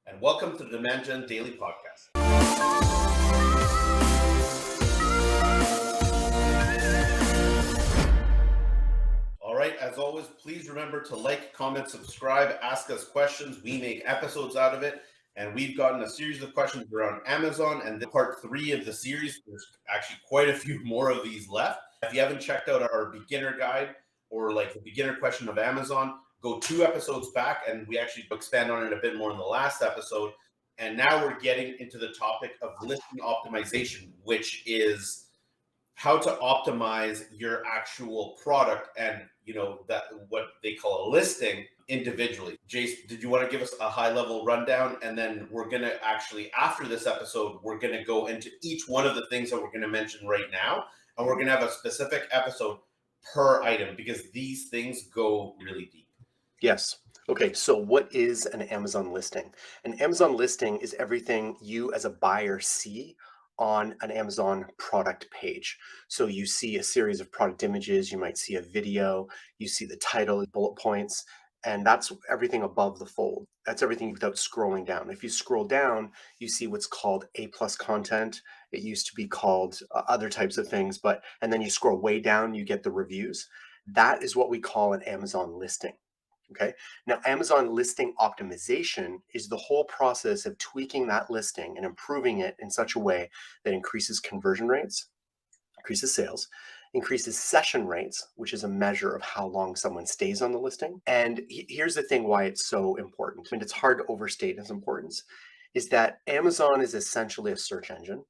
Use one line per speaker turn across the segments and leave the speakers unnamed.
and welcome to the Demand Gen Daily Podcast. All right, as always, please remember to like, comment, subscribe, ask us questions. We make episodes out of it, and we've gotten a series of questions around Amazon, and this part 3 of the series. There's actually quite a few more of these left. If you haven't checked out our beginner guide or like the beginner question of Amazon, go 2 episodes back, and we actually expand on it a bit more in the last episode. And now we're getting into the topic of listing optimization, which is how to optimize your actual product and that what they call a listing individually. Jace, did you want to give us a high level rundown? And then we're going to actually, after this episode, we're going to go into each one of the things that we're going to mention right now. And we're going to have a specific episode per item because these things go really deep.
Yes. Okay, so what is an Amazon listing? An Amazon listing is everything you as a buyer see on an Amazon product page. So you see a series of product images, you might see a video, you see the title, bullet points, and that's everything above the fold. That's everything without scrolling down. If you scroll down, you see what's called A+ content. It used to be called other types of things, and then you scroll way down, you get the reviews. That is what we call an Amazon listing. Okay. Now, Amazon listing optimization is the whole process of tweaking that listing and improving it in such a way that increases conversion rates, increases sales, increases session rates, which is a measure of how long someone stays on the listing. And here's the thing why it's so important. I mean, it's hard to overstate its importance, is that Amazon is essentially a search engine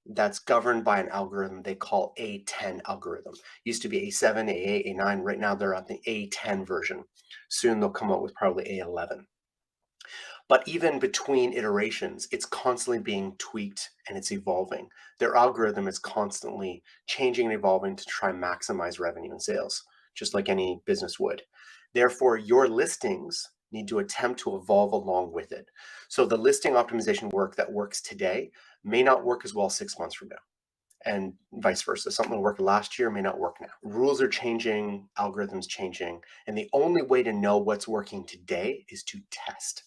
that's governed by an algorithm they call A10 algorithm. Used to be A7, A8, A9. Right now they're on the A10 version. Soon they'll come out with probably A11. But even between iterations, it's constantly being tweaked and it's evolving. Their algorithm is constantly changing and evolving to try and maximize revenue and sales, just like any business would. Therefore, your listings need to attempt to evolve along with it. So the listing optimization work that works today may not work as well 6 months from now, and vice versa. Something that worked last year may not work now. Rules are changing, algorithms changing, and the only way to know what's working today is to test.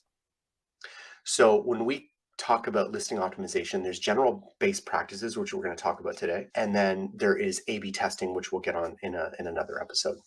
So when we talk about listing optimization, there's general best practices, which we're going to talk about today, and then there is A/B testing, which we'll get on in another episode.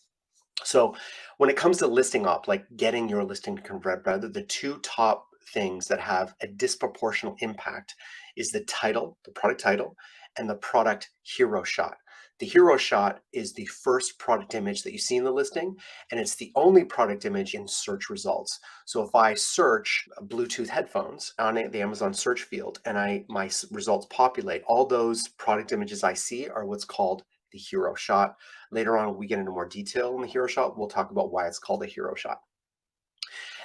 So when it comes to listing op, like getting your listing to convert better, the two top things that have a disproportionate impact is the title, the product title, and the product hero shot. The hero shot is the first product image that you see in the listing, and it's the only product image in search results. So if I search Bluetooth headphones on the Amazon search field and my results populate, all those product images I see are what's called the hero shot. Later on, we get into more detail in the hero shot. We'll talk about why it's called a hero shot.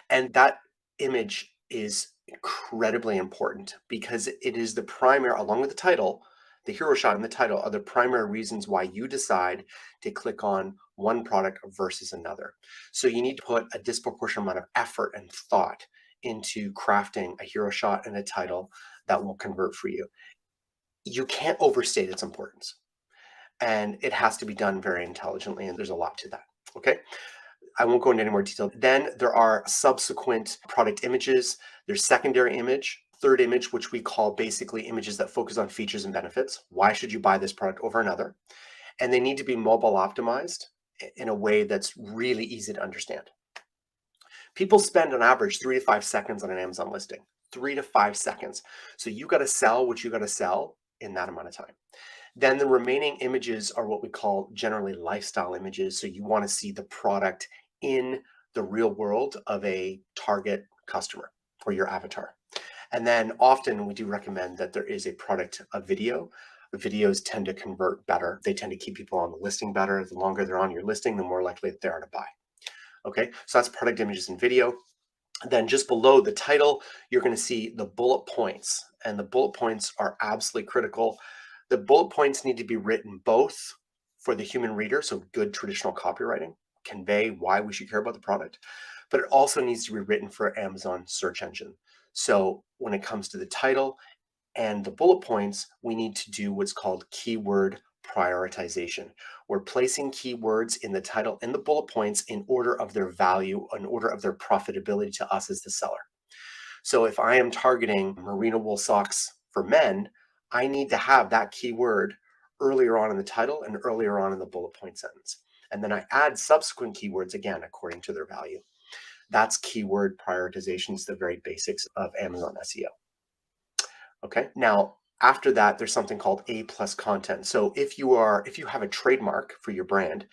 And that image is incredibly important because it is the primary, along with the title, the hero shot and the title are the primary reasons why you decide to click on one product versus another. So you need to put a disproportionate amount of effort and thought into crafting a hero shot and a title that will convert for you. You can't overstate its importance. And it has to be done very intelligently, and there's a lot to that. Okay. I won't go into any more detail. Then there are subsequent product images. There's secondary image, third image, which we call basically images that focus on features and benefits. Why should you buy this product over another? And they need to be mobile optimized in a way that's really easy to understand. People spend on average 3 to 5 seconds on an Amazon listing, 3 to 5 seconds. So you got to sell what you got to sell in that amount of time. Then the remaining images are what we call generally lifestyle images. So you want to see the product in the real world of a target customer or your avatar. And then often we do recommend that there is a video. The videos tend to convert better. They tend to keep people on the listing better. The longer they're on your listing, the more likely they are to buy. Okay, so that's product images and video. Then just below the title, you're going to see the bullet points, and the bullet points are absolutely critical. The bullet points need to be written both for the human reader, so good traditional copywriting, convey why we should care about the product, but it also needs to be written for Amazon search engine. So when it comes to the title and the bullet points, we need to do what's called keyword prioritization. We're placing keywords in the title and the bullet points in order of their value, in order of their profitability to us as the seller. So if I am targeting merino wool socks for men, I need to have that keyword earlier on in the title and earlier on in the bullet point sentence. And then I add subsequent keywords again according to their value. That's keyword prioritization. It's the very basics of Amazon SEO. Okay, now after that, there's something called A+ content. So if you have a trademark for your brand,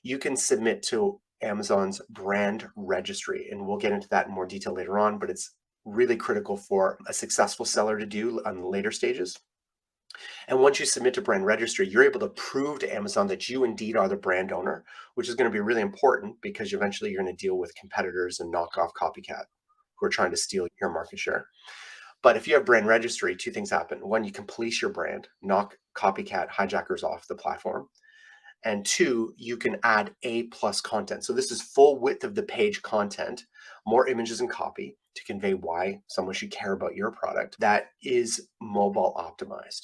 you can submit to Amazon's brand registry, and we'll get into that in more detail later on, but it's really critical for a successful seller to do on the later stages. And once you submit to brand registry, you're able to prove to Amazon that you indeed are the brand owner, which is going to be really important because eventually you're going to deal with competitors and knockoff copycat who are trying to steal your market share. But if you have brand registry, two things happen. One, you can police your brand, knock copycat hijackers off the platform. And two, you can add A+ content. So this is full width of the page content, more images and copy to convey why someone should care about your product that is mobile optimized.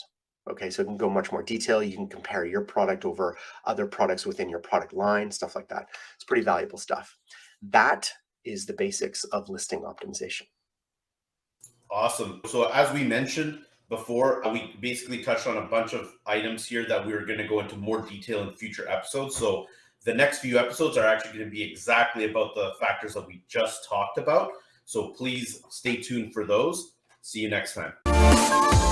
Okay, so it can go much more detail. You can compare your product over other products within your product line, stuff like that. It's pretty valuable stuff. That is the basics of listing optimization.
Awesome. So as we mentioned before, we basically touched on a bunch of items here that we were going to go into more detail in future episodes. So the next few episodes are actually going to be exactly about the factors that we just talked about. So please stay tuned for those. See you next time.